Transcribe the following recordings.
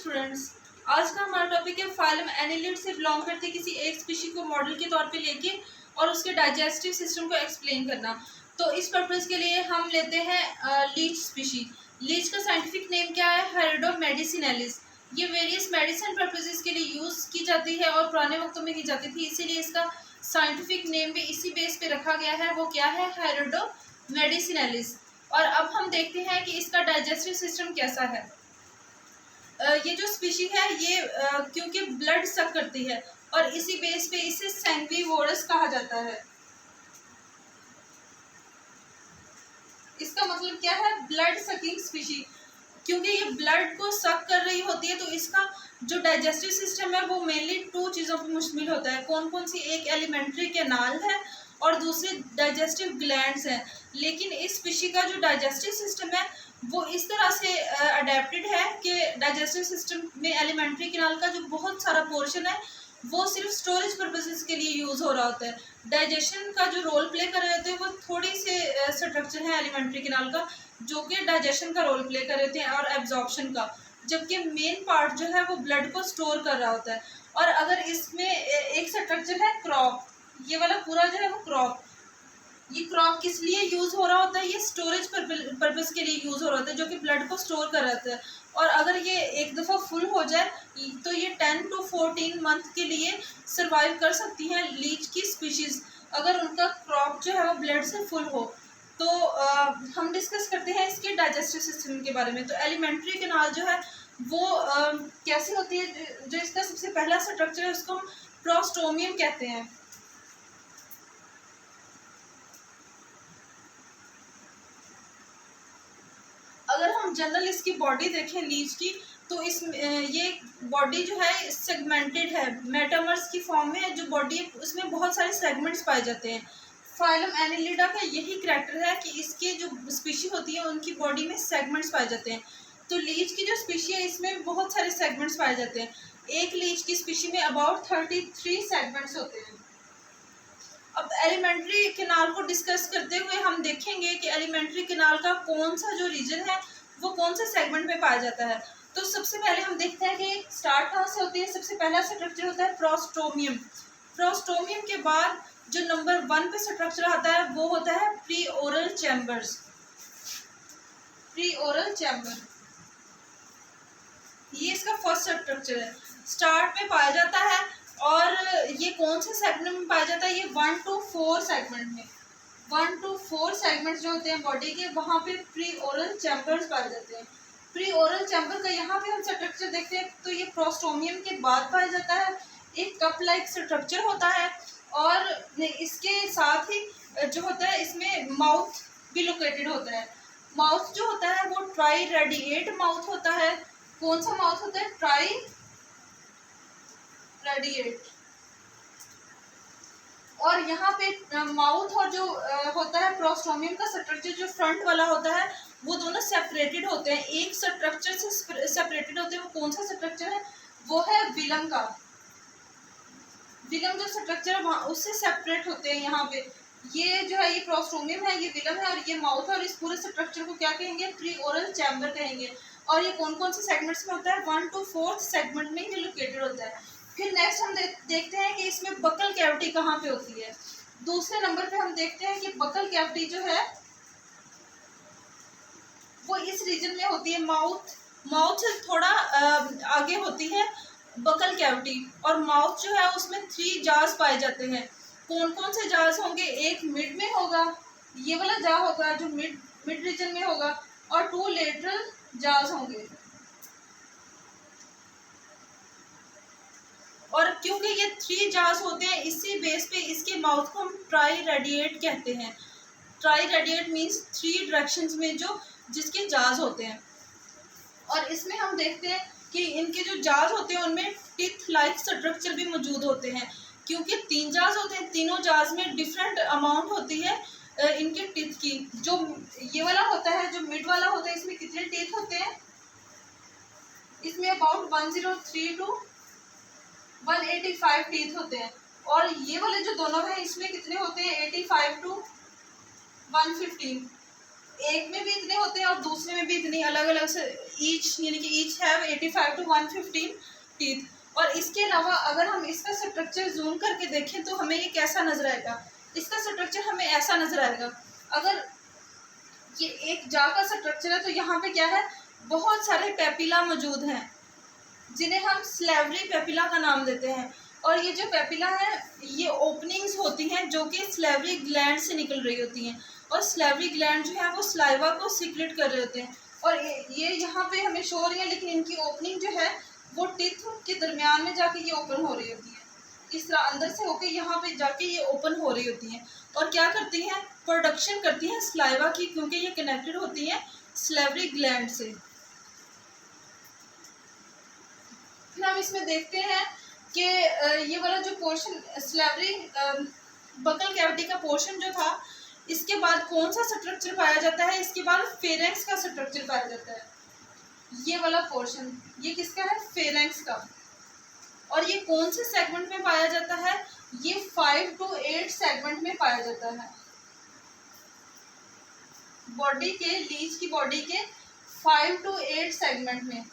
Students, आज का हमारा टॉपिक है फाइलम एनिलिड से बिलोंग करते किसी एक स्पीशी को मॉडल के तौर पे लेके और उसके डाइजेस्टिव सिस्टम को एक्सप्लेन करना। तो इस पर्पज़ के लिए हम लेते हैं लीच स्पीशी। लीच का साइंटिफिक नेम क्या है? हेरिडो मेडिसिनैलिस। ये वेरियस मेडिसिन पर्पजेज़ के लिए यूज़ की जाती है और पुराने वक्तों में की जाती थी, इसीलिए इसका साइंटिफिक नेम भी इसी बेस पे रखा गया है। वो क्या है? हेरिडो मेडिसिनैलिस। और अब हम देखते हैं कि इसका डाइजेस्टिव सिस्टम कैसा है। ये जो स्पीशी है ये क्योंकि ब्लड सक करती है और इसी बेस पे इसे सैंग्विवोरस कहा जाता है। इसका मतलब क्या है? Blood sucking species. क्योंकि ये ब्लड को सक कर रही होती है तो इसका जो डाइजेस्टिव सिस्टम है वो मेनली टू चीज़ों पर मुश्तमिल होता है। कौन कौन सी? एक एलिमेंट्री कैनाल है और दूसरी डाइजेस्टिव ग्लैंड्स हैं। लेकिन इस स्पीशी का जो डाइजेस्टिव सिस्टम है वो इस तरह से अडेप्टेड है कि डाइजेस्टिव सिस्टम में एलिमेंट्री कैनाल का जो बहुत सारा पोर्शन है वो सिर्फ स्टोरेज पर्पसेस के लिए यूज़ हो रहा होता है। डाइजेशन का जो रोल प्ले कर रहे होते हैं वो थोड़ी से स्ट्रक्चर है एलिमेंट्री कैनाल का जो कि डाइजेशन का रोल प्ले कर रहे थे और एब्जॉर्प्शन का, जबकि मेन पार्ट जो है वो ब्लड को स्टोर कर रहा होता है। और अगर इसमें एक स्ट्रक्चर है क्रॉप, ये वाला पूरा जो है वो क्रॉप, ये क्रॉप किस लिए यूज़ हो रहा होता है? ये स्टोरेज पर्पस के लिए यूज़ हो रहा होता है जो कि ब्लड को स्टोर कर रहा होता है। और अगर ये एक दफ़ा फुल हो जाए तो ये 10 to 14 मंथ के लिए सर्वाइव कर सकती हैं लीच की स्पीशीज़, अगर उनका क्रॉप जो है वो ब्लड से फुल हो। तो हम डिस्कस करते हैं इसके डाइजेस्टिव सिस्टम के बारे में। तो एलिमेंट्री कैनाल जो है वो कैसे होती है? जो इसका सबसे पहला स्ट्रक्चर है उसको हम प्रोस्टोमियम कहते हैं। अगर हम जनरल इसकी बॉडी देखें लीच की तो इस ये बॉडी जो है सेगमेंटेड है, मेटामर्स की फॉर्म में है जो बॉडी है उसमें बहुत सारे सेगमेंट्स पाए जाते हैं। फाइलम एनिलिडा का यही करैक्टर है कि इसके जो स्पीशी होती है उनकी बॉडी में सेगमेंट्स पाए जाते हैं। तो लीच की जो स्पीशी है इसमें बहुत सारे सेगमेंट्स पाए जाते हैं। एक लीच की स्पीशी में अबाउट 33 सेगमेंट्स होते हैं। अब एलिमेंट्री कैनाल को डिस्कस करते हुए हम देखेंगे कि एलिमेंट्री कैनाल का कौन सा जो रीजन है वो कौन से सेगमेंट में पाया जाता है। तो सबसे पहले हम देखते हैं कि स्टार्ट कहाँ से होती है। सबसे पहला स्ट्रक्चर होता है प्रोस्टोमियम। प्रोस्टोमियम के बाद जो नंबर 1 पे स्ट्रक्चर आता है वो होता है pre oral chambers. Pre oral chamber ये इसका फर्स्ट स्ट्रक्चर है, स्टार्ट में पाया जाता है। और ये कौन से सेगमेंट में पाया जाता है? ये 1 to 4 सेगमेंट में, 1 to 4 सेगमेंट जो होते हैं बॉडी के वहाँ पे प्री ओरल चैम्बर्स पाए जाते हैं। प्री ओरल चैम्बर का यहाँ पे हम स्ट्रक्चर देखते हैं तो ये प्रोस्टोमियम के बाद पाया जाता है। एक कप लाइक स्ट्रक्चर होता है और इसके साथ ही जो होता है इसमें माउथ भी लोकेटेड होता है। माउथ जो होता है वो ट्राई रेडिएट माउथ होता है। कौन सा माउथ होता है? Try radiate. और यहाँ पे माउथ और जो होता है प्रोस्टोमियम का स्ट्रक्चर जो फ्रंट वाला होता है वो दोनों सेपरेटेड होते हैं, एक स्ट्रक्चर से सेपरेटेड होते हैं। वो कौन सा स्ट्रक्चर है? वो है विलम का। विलम जो स्ट्रक्चर है वहाँ उससे सेपरेट होते हैं। यहाँ पे ये जो है ये प्रोस्टोमियम है, ये विलम है और ये माउथ है। और इस पूरे स्ट्रक्चर को क्या कहेंगे? प्री ओरल चैम्बर कहेंगे। और ये कौन कौन से सेगमेंट्स में होता है? 1 to 4 सेगमेंट में ये लोकेटेड होता है। फिर नेक्स्ट हम देखते हैं कि इसमें बकल कैविटी कहाँ पे होती है। दूसरे नंबर पे हम देखते हैं कि बकल कैविटी जो है वो इस रीजन में होती है। माउथ से थोड़ा आगे होती है बकल कैविटी। और माउथ जो है उसमें 3 जार्स पाए जाते हैं। कौन कौन से जार्स होंगे? एक मिड में होगा, ये वाला जार होगा जो मिड रीजन में होगा, और 2 लेटरल जार्स होंगे। और क्योंकि ये 3 जार्स होते हैं इसी बेस पे इसके माउथ को हम ट्राई रेडिएट कहते हैं। ट्राई रेडिएट मीन्स 3 डायरेक्शंस में जो जिसके जार्स होते हैं। और इसमें हम देखते हैं कि इनके जो जार्स होते हैं उनमें टिथ लाइक स्ट्रक्चर भी मौजूद होते हैं। क्योंकि 3 जार्स होते हैं, तीनों जार्स में डिफरेंट अमाउंट होती है इनके टिथ की। जो ये वाला होता है, जो मिड वाला होता है, इसमें कितने टीथ होते हैं? इसमें अबाउट 103 to 185 टीथ होते हैं। और ये वाले जो दोनों हैं इसमें कितने होते हैं? 85 to 115। एक में भी इतने होते हैं और दूसरे में भी इतनी अलग अलग से, ईच यानी कि ईच हैव 85 to 115 टीथ। और इसके अलावा अगर हम इसका स्ट्रक्चर जूम करके देखें तो हमें ये कैसा नजर आएगा, इसका स्ट्रक्चर हमें ऐसा नजर आएगा। अगर ये एक जा का स्ट्रक्चर है तो यहाँ पे क्या है, बहुत सारे पेपिला मौजूद हैं जिन्हें हम स्लेवरी पेपिला का नाम देते हैं। और ये जो पेपिला है ये ओपनिंग्स होती हैं जो कि स्लेवरी ग्लैंड से निकल रही होती हैं, और स्लेवरी ग्लैंड जो है वो स्लाइवा को सीक्रेट कर रहे होते हैं। और ये यहाँ पे हमें शो हो रही है, लेकिन इनकी ओपनिंग जो है वो टीथ के दरमियान में जाके ये ओपन हो रही होती है, इस तरह अंदर से होके यहाँ पे जाके ये ओपन हो रही होती हैं। और क्या करती हैं, प्रोडक्शन करती हैं स्लाइवा की, क्योंकि ये कनेक्टेड होती हैं स्लेवरी ग्लैंड से। फिर हम इसमें देखते हैं कि ये वाला जो पोर्शन स्लेवरी बकल कैविटी का पोर्शन जो था, इसके बाद कौन सा स्ट्रक्चर पाया जाता है, इसके बाद फेरेंक्स का स्ट्रक्चर पाया जाता है। ये वाला पोर्शन ये किसका है, फेरेंक्स का। और ये कौन से सेगमेंट में पाया जाता है, ये 5 to 8 सेगमेंट में पाया जाता है। बॉडी के, लीच की बॉडी के 5 to 8 सेगमेंट में।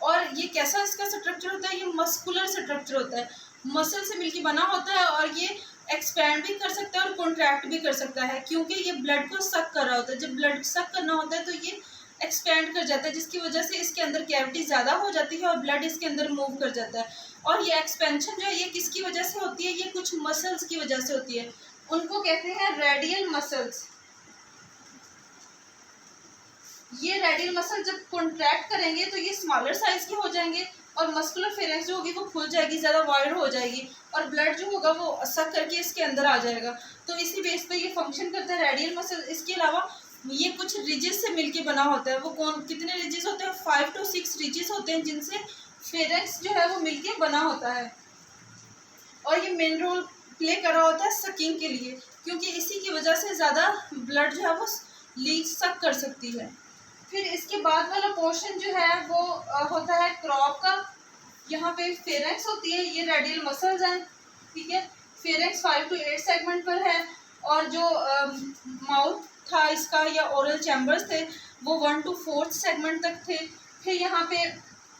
और ये कैसा इसका स्ट्रक्चर होता है, ये मस्कुलर स्ट्रक्चर होता है, मसल से मिलके बना होता है। और ये एक्सपैंड भी कर सकता है और कॉन्ट्रैक्ट भी कर सकता है, क्योंकि ये ब्लड को सक कर रहा होता है। जब ब्लड सक करना होता है तो ये एक्सपैंड कर जाता है, जिसकी वजह से इसके अंदर कैविटी ज़्यादा हो जाती है और ब्लड इसके अंदर मूव कर जाता है। और ये एक्सपेंशन जो है ये किसकी वजह से होती है, ये कुछ मसल्स की वजह से होती है, उनको कहते हैं रेडियल मसल्स। ये रेडियल मसल जब कॉन्ट्रैक्ट करेंगे तो ये स्मॉलर साइज के हो जाएंगे, और मस्कुलर फेरेंक्स जो होगी वो खुल जाएगी, ज़्यादा वाइड हो जाएगी, और ब्लड जो होगा वो सक करके इसके अंदर आ जाएगा। तो इसी बेस पे ये फंक्शन करता है रेडियल मसल। इसके अलावा ये कुछ रिजेस से मिलके बना होता है। वो कौन, कितने रिजेस होते हैं, 5 to 6 रिजेस होते हैं, जिनसे फेरेंक्स जो है वो मिलके बना होता है। और ये मेन रोल प्ले कर रहा होता है सकिंग के लिए, क्योंकि इसी की वजह से ज़्यादा ब्लड जो है वो लीच सक कर सकती है। फिर इसके बाद वाला पोर्शन जो है वो होता है क्रॉप का। यहाँ पे फेरेंक्स होती है, ये रेडियल मसल्स हैं, ठीक है। फेरेंक्स 5 to 8 सेगमेंट पर है, और जो माउथ था इसका या ओरल चैम्बर्स थे वो 1 to 4 सेगमेंट तक थे। फिर यहाँ पे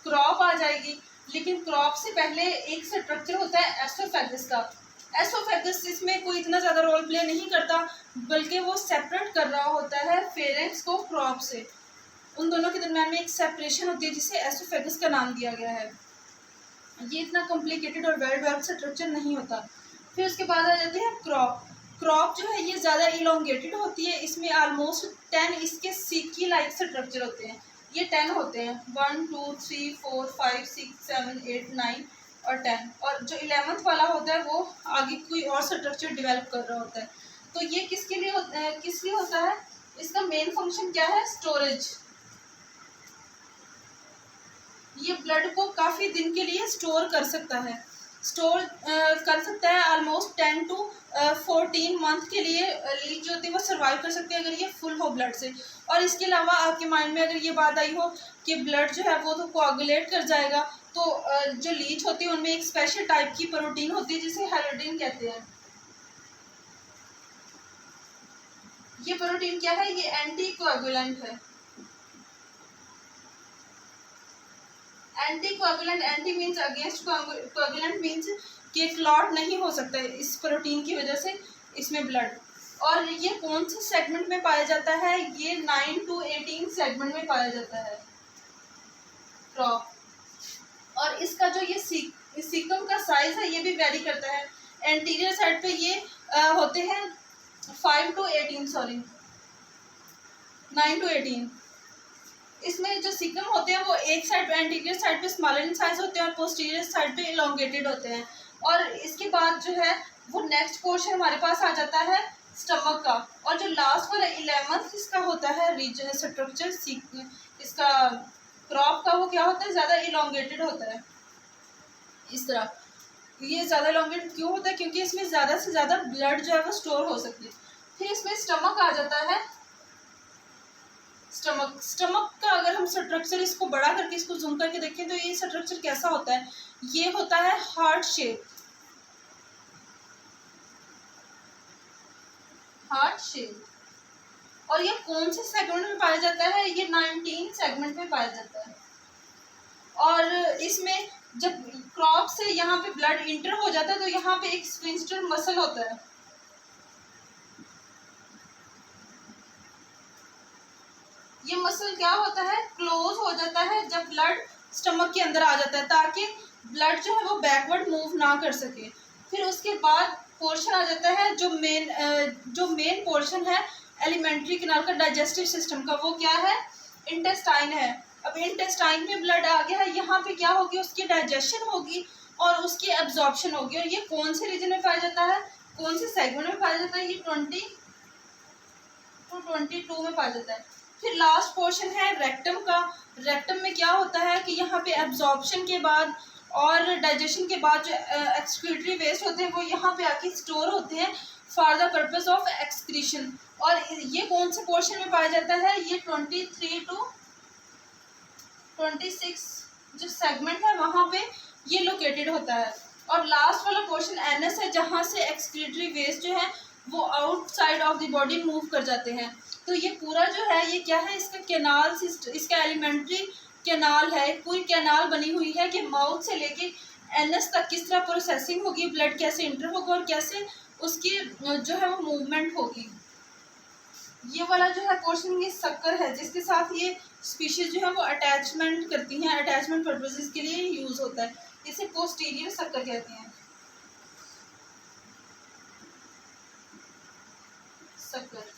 क्रॉप आ जाएगी, लेकिन क्रॉप से पहले एक स्ट्रक्चर होता है एसोफेगस का। एसोफेगस इसमें कोई इतना ज़्यादा रोल प्ले नहीं करता, बल्कि वो सेपरेट कर रहा होता है फेरेंक्स को क्रॉप से। उन दोनों के दरम्यान में एक सेपरेशन होती है जिसे एसोफेगस का नाम दिया गया है। ये इतना कॉम्प्लिकेटेड और वेल डेवलप्ड स्ट्रक्चर नहीं होता। फिर उसके बाद आ जाते हैं क्रॉप। क्रॉप जो है ये ज़्यादा इलोंगेटेड होती है, इसमें ऑलमोस्ट 10 इसके सिक्की लाइक स्ट्रक्चर होते हैं। ये 10 होते हैं, 1 2 3 4 5 6 7 8 9 और 10। और जो 11th वाला होता है वो आगे कोई और स्ट्रक्चर डेवलप कर रहा होता है। तो ये किसके लिए किस लिए होता है, इसका मेन फंक्शन क्या है, स्टोरेज। ये ब्लड को काफ़ी दिन के लिए स्टोर कर सकता है, कर सकता है ऑलमोस्ट 10 to 14 मंथ के लिए। लीच जो होती है वो सर्वाइव कर सकती है अगर ये फुल हो ब्लड से। और इसके अलावा आपके माइंड में अगर ये बात आई हो कि ब्लड जो है वो तो कोआगुलेट कर जाएगा, तो जो लीच होती है उनमें एक स्पेशल टाइप की प्रोटीन होती है जिसे हेलोडिन कहते हैं। ये प्रोटीन क्या है, ये एंटी कोआगुलेंट है। Anti coagulant, anti means against, coagulant means कि क्लॉट नहीं हो सकता है इस प्रोटीन की वजह से इसमें ब्लड। और ये कौन से सेगमेंट में पाया जाता है, ये 9 to 18 सेगमेंट में पाया जाता है क्रॉप। और इसका जो ये सीकम का साइज है ये भी वेरी करता है। एंटीरियर साइड पे ये होते हैं 9 to 18। इसमें जो सीकम होते हैं वो एक साइड पे, एंटीरियर साइड पे स्मॉलर इन साइज होते हैं और पोस्टीरियर साइड पे इलोंगेटेड होते हैं। और इसके बाद जो है वो नेक्स्ट पोर्शन हमारे पास आ जाता है स्टमक का। और जो लास्ट वाला 11th इसका होता है रीजन स्ट्रक्चर इसका क्रॉप का, वो क्या होता है, ज़्यादा इलोंगेटेड होता है। इस तरह ये ज़्यादा इलोंगेटेड क्यों होता है, क्योंकि इसमें ज़्यादा से ज़्यादा ब्लड जो है वो स्टोर हो सकती है। फिर इसमें स्टमक आ जाता है। स्टमक का अगर हम स्ट्रक्चर इसको बड़ा करके इसको जूम करके देखें तो ये स्ट्रक्चर कैसा होता है, ये होता है हार्ट शेप। शेल। और ये कौन से सेगमेंट में पाया जाता है? ये 19 सेगमेंट में पाया जाता है। और इसमें जब क्रॉप से यहाँ पे ब्लड इंटर हो जाता है तो यहाँ पे एक स्फिंक्टर मसल होता है। ये मसल क्या होता है? क्लोज हो जाता है जब ब्लड स्टमक के अंदर आ जाता है, ताकि ब्लड जो है वो बैकवर्ड मूव ना कर सके। फिर उसके बाद पोर्शन आ जाता है जो मेन पोर्शन है एलिमेंट्री कैनाल का, डाइजेस्टिव सिस्टम का, वो क्या है? इंटेस्टाइन है। अब इंटेस्टाइन में ब्लड आ गया है, यहाँ पे क्या होगी? उसकी डाइजेशन होगी और उसकी एब्जॉर्प्शन होगी। और ये कौन से रीजन में पाया जाता है? कौन से सेगमेंट में पाया जाता है? ये 20 to 22 में पाया जाता है। फिर लास्ट पोर्शन है रेक्टम का। रेक्टम में क्या होता है कि यहाँ पे एब्जॉर्प्शन के बाद और डाइजेशन के बाद जो एक्सक्रीटरी वेस्ट होते हैं वो यहाँ पे आके स्टोर होते हैं for the purpose of excretion. और ये कौन से पोर्शन में पाया जाता है? ये 23 to 26 जो सेगमेंट है वहाँ पे ये लोकेटेड होता है। और लास्ट वाला पोर्शन एनएस है, जहाँ से एक्सक्रीटरी वेस्ट जो है वो outside of the body move कर जाते हैं। तो ये पूरा जो है ये क्या है? इसका कैनाल सिस्टम, इसका एलिमेंट्री कैनाल है, पूरी कैनाल बनी हुई है कि माउथ से लेके एनएस तक किस तरह प्रोसेसिंग होगी, ब्लड कैसे इंटर होगा और कैसे उसकी जो है वो मूवमेंट होगी। ये वाला जो है पोर्शन ये सक्कर है, जिसके साथ ये स्पीशीज जो है वो अटैचमेंट करती हैं, अटैचमेंट पर्पसेस के लिए यूज होता है। इसे पोस्टीरियर सक्कर कहते हैं, सक्कर।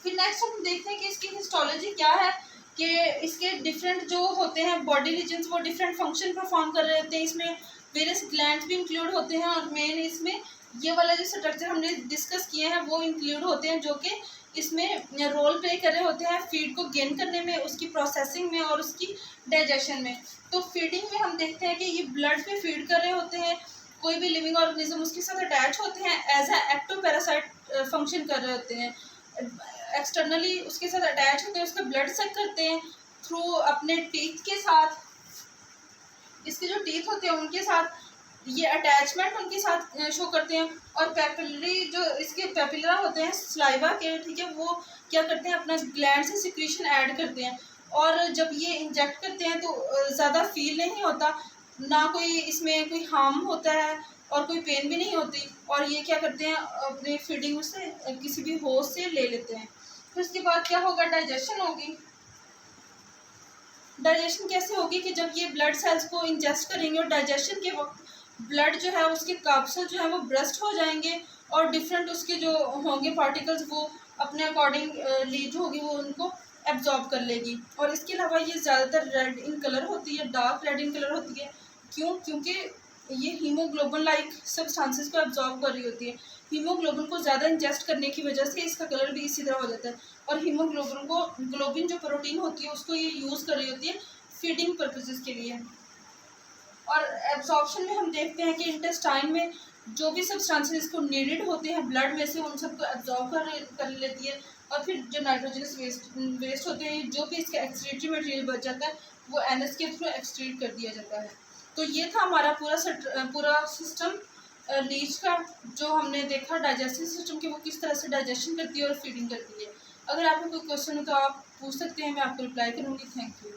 फिर नेक्स्ट हम देखते हैं कि इसकी हिस्टोलॉजी क्या है, कि इसके डिफरेंट जो होते हैं बॉडी रीजन्स वो डिफरेंट फंक्शन परफॉर्म कर रहे होते हैं। इसमें वेरियस ग्लैंड्स भी इंक्लूड होते हैं और मेन इसमें ये वाला जो स्ट्रक्चर हमने डिस्कस किए हैं वो इंक्लूड होते हैं, जो कि इसमें रोल प्ले कर रहे होते हैं फीड को गेन करने में, उसकी प्रोसेसिंग में और उसकी डाइजेशन में। तो फीडिंग में हम देखते हैं कि ये ब्लड पे फीड कर रहे होते हैं, कोई भी लिविंग ऑर्गेनिज्म उसके साथ अटैच होते हैं, एज ए एक्टोपैरासाइट फंक्शन कर रहे होते हैं, एक्सटर्नली उसके साथ अटैच होते हैं, उसका ब्लड सक करते हैं थ्रू अपने टीथ के साथ, इसके जो टीथ होते हैं उनके साथ ये अटैचमेंट उनके साथ शो करते हैं। और पेपिलरी जो इसके पेपिलरा होते हैं सलाइवा के, ठीक है, वो क्या करते हैं? अपना ग्लैंड से सिक्रीशन ऐड करते हैं और जब ये इंजेक्ट करते हैं तो ज़्यादा फील नहीं होता, ना कोई इसमें कोई हार्म होता है और कोई पेन भी नहीं होती। और ये क्या करते हैं? अपनी फीडिंग से किसी भी होस्ट से ले लेते हैं। फिर उसके बाद क्या होगा? डाइजेशन होगी। डाइजेशन कैसे होगी? कि जब ये ब्लड सेल्स को इंजेस्ट करेंगे और डाइजेशन के वक्त ब्लड जो है उसके कैप्सूल जो है वो ब्रस्ट हो जाएंगे और डिफरेंट उसके जो होंगे पार्टिकल्स वो अपने अकॉर्डिंग लीड होगी वो उनको एब्जॉर्ब कर लेगी। और इसके अलावा ये ज़्यादातर रेड इन कलर होती है, डार्क रेड इन कलर होती है। क्यों? क्योंकि ये हीमोग्लोबिन लाइक सब्सटेंसेस को एब्जॉर्ब कर रही होती है। हीमोग्लोबिन को ज़्यादा इंजेस्ट करने की वजह से इसका कलर भी इसी तरह हो जाता है। और हीमोग्लोबिन जो प्रोटीन होती है उसको ये यूज़ कर रही होती है फीडिंग पर्पसेस के लिए। और एब्जॉर्प्शन में हम देखते हैं कि इंटेस्टाइन में जो भी सब्सटेंसेस इसको नीडेड होते हैं ब्लड में से उन सबको एब्जॉर्ब कर लेती है। और फिर जो नाइट्रोजनस वेस्ट होते हैं, जो भी इसका एक्सक्रीटरी मटेरियल बच जाता है वो एनएस के थ्रू एक्सक्रीट कर दिया जाता है। तो ये था हमारा पूरा सिस्टम लीच का, जो हमने देखा डाइजेस्टिव सिस्टम के वो किस तरह से डाइजेशन करती है और फीडिंग करती है। अगर आपको कोई क्वेश्चन हो तो आप पूछ सकते हैं, मैं आपको रिप्लाई करूँगी। Thank you.